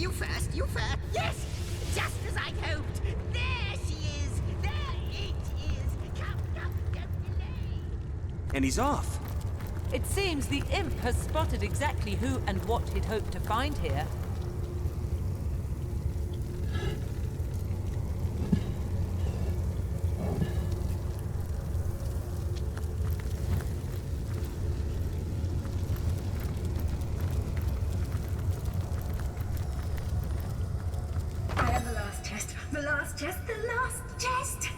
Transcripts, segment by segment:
You first, you first. Yes! Just as I hoped. There she is. There it is. Come, don't delay. And he's off. It seems the imp has spotted exactly who and what he'd hoped to find here. The last chest!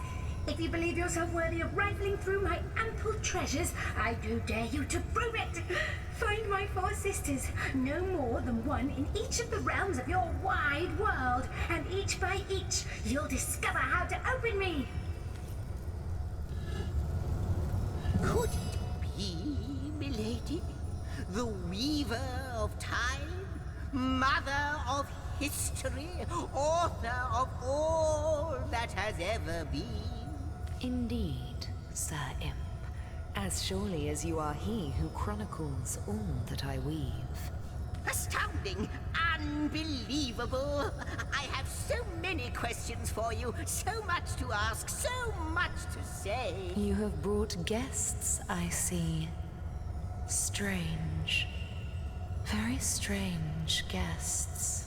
If you believe yourself worthy of rifling through my ample treasures, I do dare you to prove it! Find my 4 sisters, no more than one in each of the realms of your wide world, and each by each, you'll discover how to open me! Could it be, milady? The weaver of time? Mother of history? Author of all that has ever been? Indeed, Sir Imp. As surely as you are he who chronicles all that I weave. Astounding! Unbelievable! I have so many questions for you, so much to ask, so much to say. You have brought guests, I see. Strange. Very strange guests.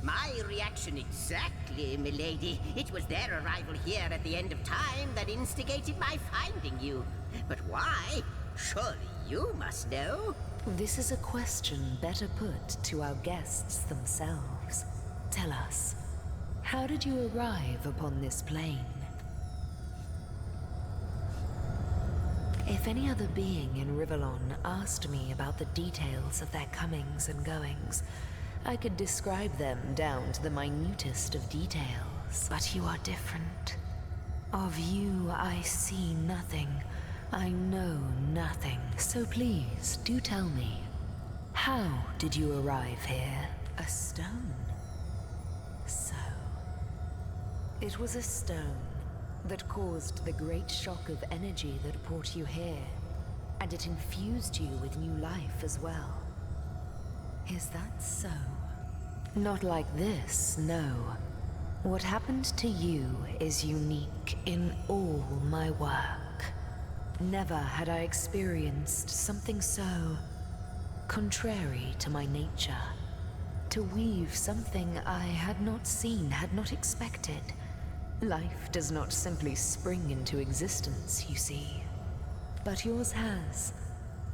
My reaction exactly, milady. It was their arrival here at the end of time that instigated my finding you. But why? Surely you must know. This is a question better put to our guests themselves. Tell us, how did you arrive upon this plane? If any other being in Rivellon asked me about the details of their comings and goings, I could describe them down to the minutest of details. But you are different. Of you, I see nothing. I know nothing. So please, do tell me. How did you arrive here? A stone? So... it was a stone that caused the great shock of energy that brought you here. And it infused you with new life as well. Is that so? Not like this, no. What happened to you is unique in all my work. Never had I experienced something so contrary to my nature. To weave something I had not seen, had not expected. Life does not simply spring into existence, you see. But yours has.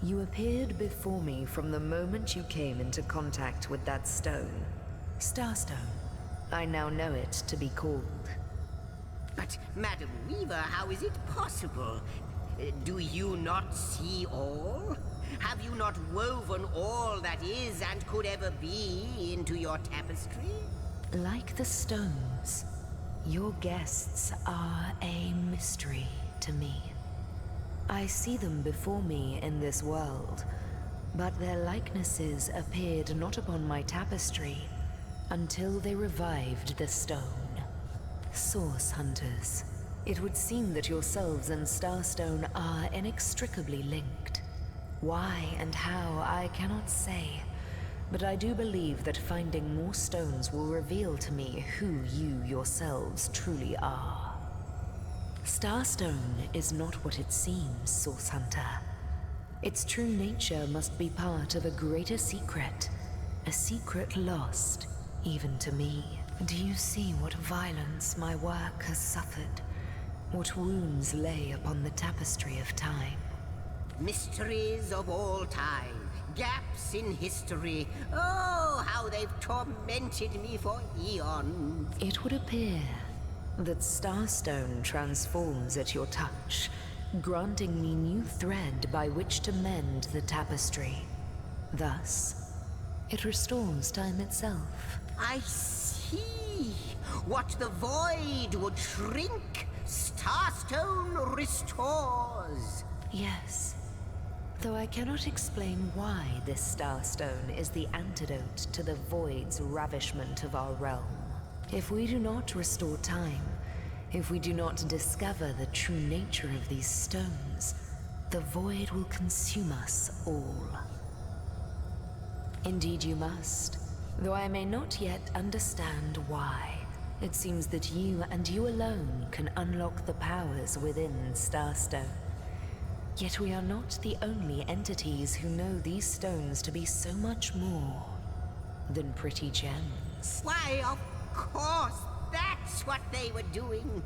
You appeared before me from the moment you came into contact with that stone. Starstone. I now know it to be called. But, Madam Weaver, how is it possible? Do you not see all? Have you not woven all that is and could ever be into your tapestry? Like the stones, your guests are a mystery to me. I see them before me in this world, but their likenesses appeared not upon my tapestry until they revived the stone. Source hunters. It would seem that yourselves and Starstone are inextricably linked. Why and how, I cannot say, but I do believe that finding more stones will reveal to me who you yourselves truly are. Starstone is not what it seems, Source Hunter. Its true nature must be part of a greater secret, a secret lost, even to me. Do you see what violence my work has suffered? What wounds lay upon the tapestry of time? Mysteries of all time, gaps in history. Oh, how they've tormented me for eons. It would appear that Starstone transforms at your touch, granting me new thread by which to mend the tapestry. Thus, it restores time itself. I see. What the void would shrink, Starstone restores. Yes. Though I cannot explain why this Starstone is the antidote to the void's ravishment of our realm. If we do not restore time, if we do not discover the true nature of these stones, the void will consume us all. Indeed you must. Though I may not yet understand why, it seems that you and you alone can unlock the powers within Starstone. Yet we are not the only entities who know these stones to be so much more than pretty gems. Why, of course, that's what they were doing.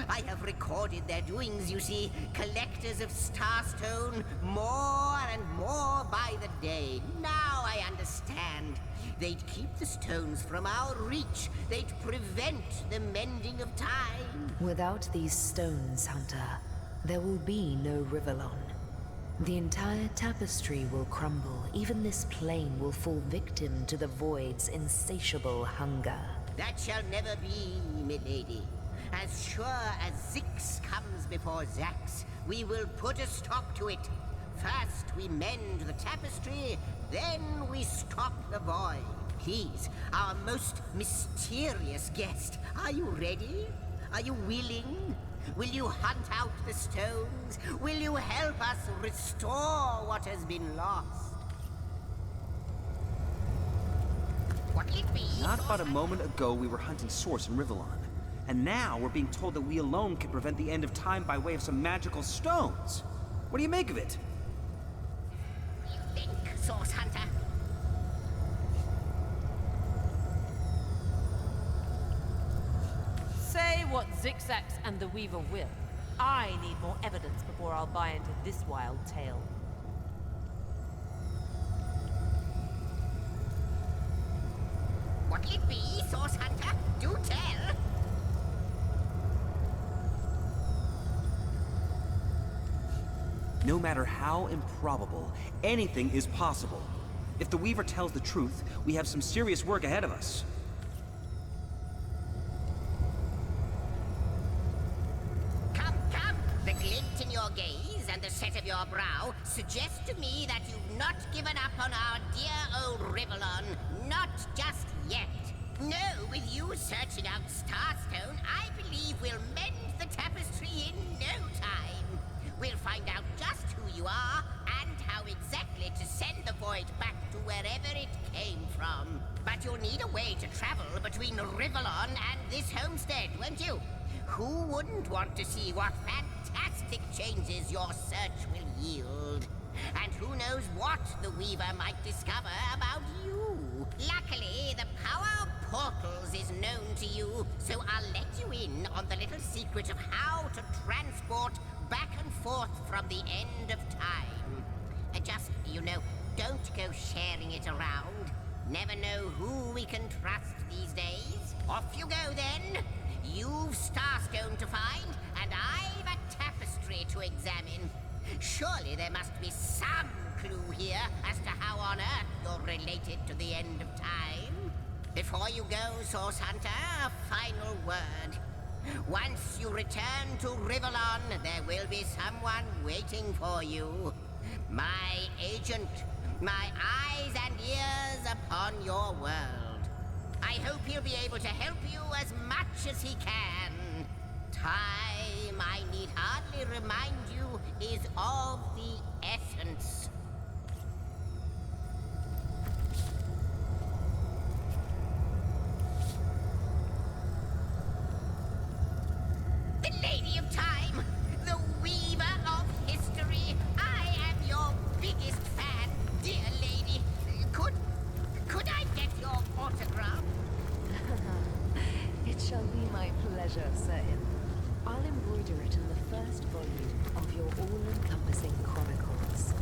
I have recorded their doings, you see. Collectors of Starstone, more and more by the day. Now I understand. They'd keep the stones from our reach. They'd prevent the mending of time. Without these stones, Hunter, there will be no Rivellon. The entire tapestry will crumble. Even this plane will fall victim to the Void's insatiable hunger. That shall never be, milady. As sure as Zix comes before Zax, we will put a stop to it. First we mend the tapestry, then we stop the void. Please, our most mysterious guest, are you ready? Are you willing? Will you hunt out the stones? Will you help us restore what has been lost? What'll it be? Not about a moment ago we were hunting Source in Rivellon. And now we're being told that we alone can prevent the end of time by way of some magical stones. What do you make of it? You think, Source Hunter? Say what Zigzax and the Weaver will. I need more evidence before I'll buy into this wild tale. What'll it be, Source Hunter? Do tell! No matter how improbable, anything is possible. If the Weaver tells the truth, we have some serious work ahead of us. Come! The glint in your gaze and the set of your brow suggest to me that you've not given up on our dear old Rivellon. Not just yet. No, with you searching out Starstone, I believe we'll mend the tapestry in no time. We'll find out just who you are and how exactly to send the void back to wherever it came from. But you'll need a way to travel between Rivellon and this homestead, won't you? Who wouldn't want to see what fantastic changes your search will yield? And who knows what the Weaver might discover about you? Luckily, the power of portals is known to you, so I'll let you in on the little secret of how to transport back and forth from the end of time. Just, don't go sharing it around. Never know who we can trust these days. Off you go then. You've Starstone to find, and I've a tapestry to examine. Surely there must be some clue here as to how on earth you're related to the end of time. Before you go, Source Hunter, a final word. Once you return to Rivellon, there will be someone waiting for you. My agent, my eyes and ears upon your world. I hope he'll be able to help you as much as he can. Time, I need hardly remind you, is of the essence. The Lady of Time, the Weaver of History. I am your biggest fan, dear lady. Could I get your autograph? It shall be my pleasure, Sir Imp. I'll embroider it in the first volume of your all-encompassing chronicles.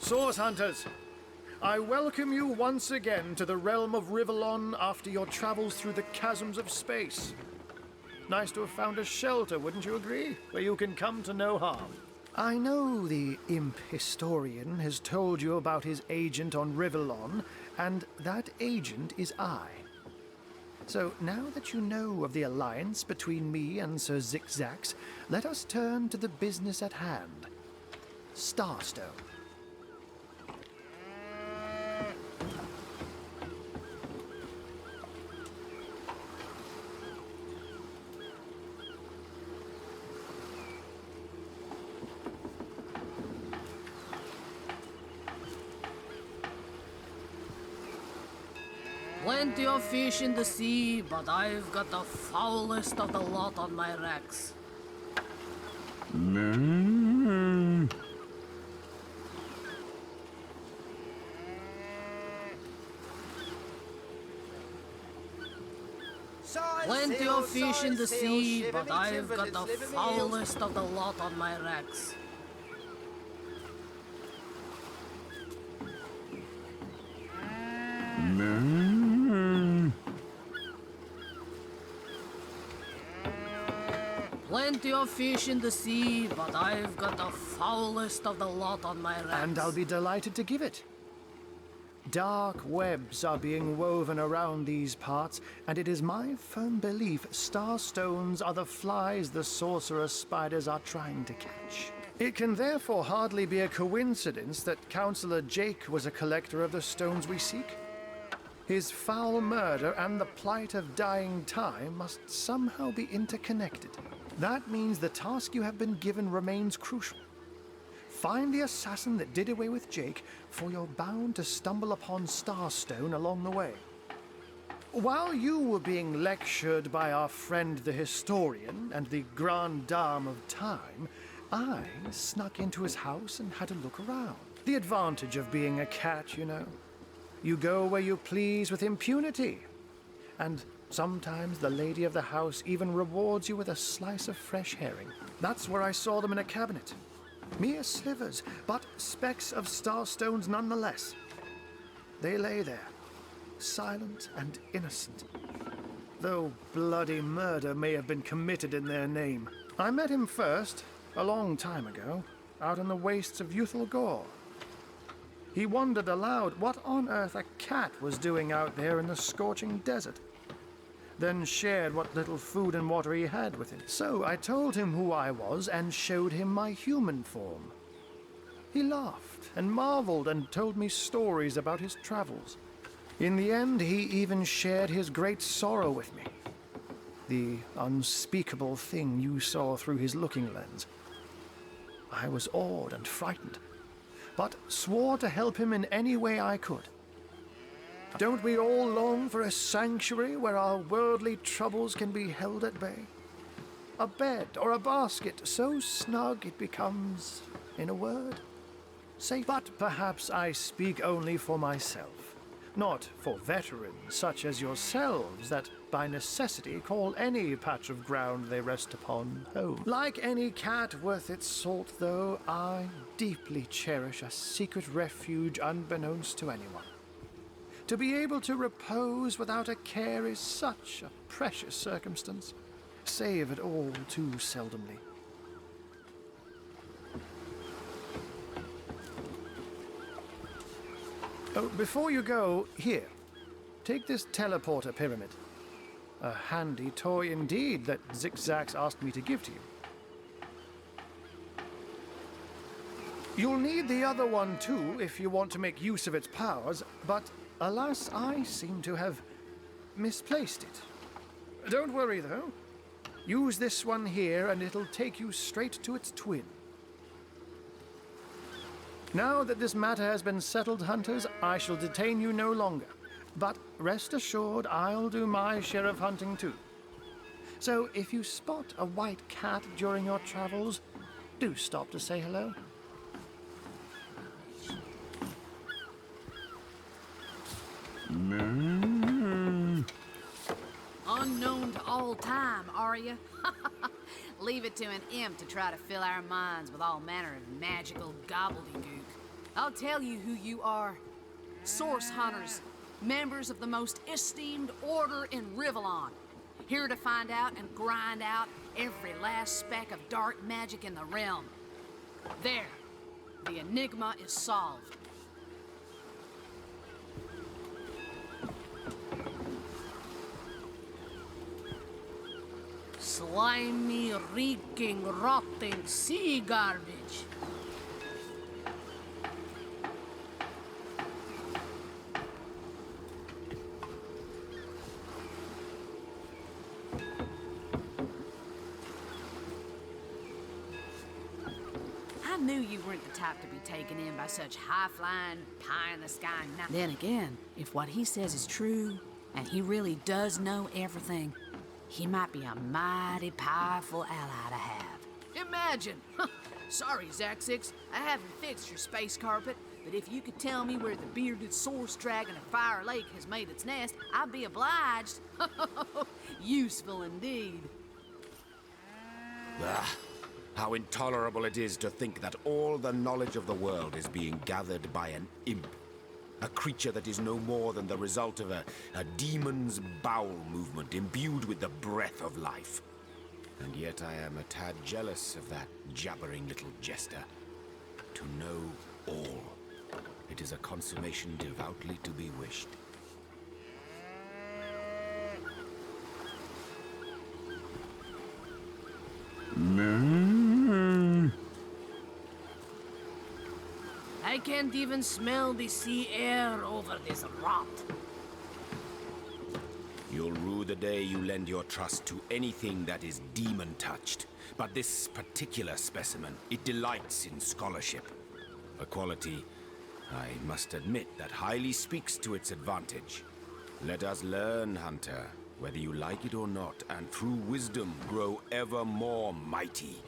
Source Hunters, I welcome you once again to the realm of Rivellon after your travels through the chasms of space. Nice to have found a shelter, wouldn't you agree? Where you can come to no harm. I know the imp historian has told you about his agent on Rivellon, and that agent is I. So now that you know of the alliance between me and Sir Zigzags, let us turn to the business at hand. Starstone. Plenty of fish in the sea, but I've got the foulest of the lot on my racks. Plenty of fish in the sea, but I've got the foulest of the lot on my racks. Plenty of fish in the sea, but I've got the foulest of the lot on my racks. And I'll be delighted to give it. Dark webs are being woven around these parts, and it is my firm belief starstones are the flies the sorcerer spiders are trying to catch. It can therefore hardly be a coincidence that Councillor Jake was a collector of the stones we seek. His foul murder and the plight of dying time must somehow be interconnected. That means the task you have been given remains crucial. Find the assassin that did away with Jake, for you're bound to stumble upon Starstone along the way. While you were being lectured by our friend the historian and the grande dame of time, I snuck into his house and had a look around. The advantage of being a cat, you know. You go where you please with impunity. And sometimes the lady of the house even rewards you with a slice of fresh herring. That's where I saw them in a cabinet. Mere slivers, but specks of starstones nonetheless. They lay there, silent and innocent, though bloody murder may have been committed in their name. I met him first, a long time ago, out in the wastes of Youthful Gore. He wondered aloud what on earth a cat was doing out there in the scorching desert, then shared what little food and water he had with him. So I told him who I was and showed him my human form. He laughed and marveled and told me stories about his travels. In the end, he even shared his great sorrow with me. The unspeakable thing you saw through his looking lens. I was awed and frightened, but swore to help him in any way I could. Don't we all long for a sanctuary where our worldly troubles can be held at bay? A bed or a basket so snug it becomes, in a word, safe. But perhaps I speak only for myself, not for veterans such as yourselves that by necessity call any patch of ground they rest upon home. Like any cat worth its salt, though, I deeply cherish a secret refuge unbeknownst to anyone. To be able to repose without a care is such a precious circumstance, save it all too seldomly. Oh, before you go, here, take this teleporter pyramid. A handy toy indeed that Zigzags asked me to give to you. You'll need the other one too if you want to make use of its powers, but alas, I seem to have misplaced it. Don't worry, though. Use this one here, and it'll take you straight to its twin. Now that this matter has been settled, Hunters, I shall detain you no longer. But rest assured, I'll do my share of hunting, too. So if you spot a white cat during your travels, do stop to say hello. Unknown to all time, are you? Leave it to an imp to try to fill our minds with all manner of magical gobbledygook. I'll tell you who you are. Source hunters, members of the most esteemed order in Rivellon. Here to find out and grind out every last speck of dark magic in the realm. There, the enigma is solved. Slimy, reeking, rotting sea garbage. I knew you weren't the type to be taken in by such high-flying, pie-in-the-sky Then again, if what he says is true, and he really does know everything, he might be a mighty powerful ally to have. Imagine! Sorry, Zaxix, I haven't fixed your space carpet, but if you could tell me where the bearded source dragon of Fire Lake has made its nest, I'd be obliged. Useful indeed. Ah, how intolerable it is to think that all the knowledge of the world is being gathered by an imp. A creature that is no more than the result of a demon's bowel movement imbued with the breath of life. And yet I am a tad jealous of that jabbering little jester. To know all. It is a consummation devoutly to be wished. I can't even smell the sea air over this rot. You'll rue the day you lend your trust to anything that is demon-touched. But this particular specimen, it delights in scholarship. A quality, I must admit, that highly speaks to its advantage. Let us learn, Hunter, whether you like it or not, and through wisdom grow ever more mighty.